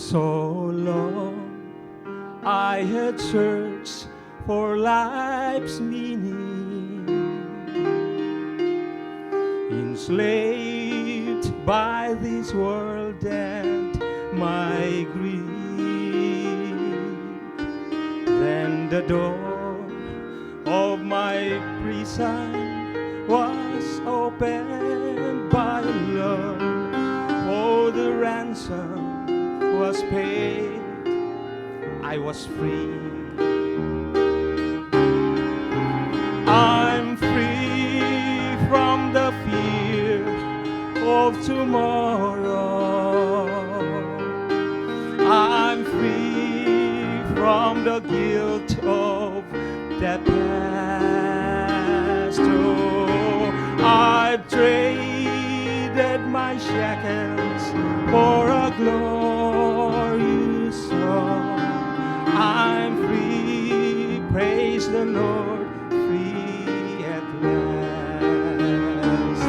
So long I had searched for life's meaning, enslaved by this world and my greed. Then the door of my prison was opened by love, for the ransom was paid, I was free. I'm free from the fear of tomorrow. I'm free from the guilt of the past. Oh, I've traded my shackles for a glorious song. I'm free, praise the Lord, free at last.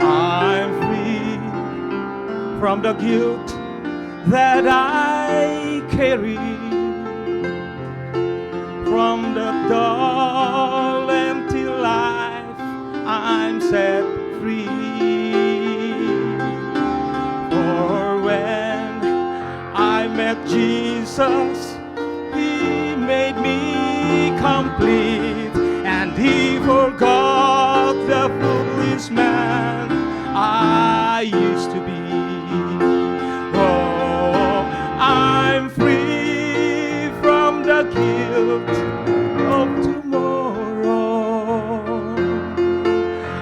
I'm free from the guilt that I carry, from the dull, empty life I'm set free. For when I met Jesus, He made me complete, and He forgot the foolish man I used to be. Oh, I'm free from the guilt of tomorrow.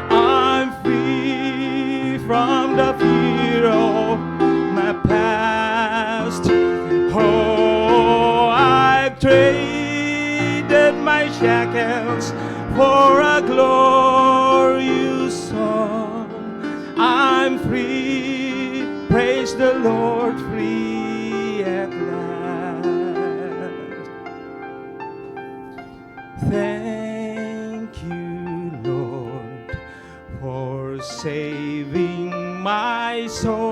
I'm free from the fear of my past. Oh, I've traded my shackles for a glorious song. I'm free, praise the Lord, free at last. Thank you, Lord, for saving my soul.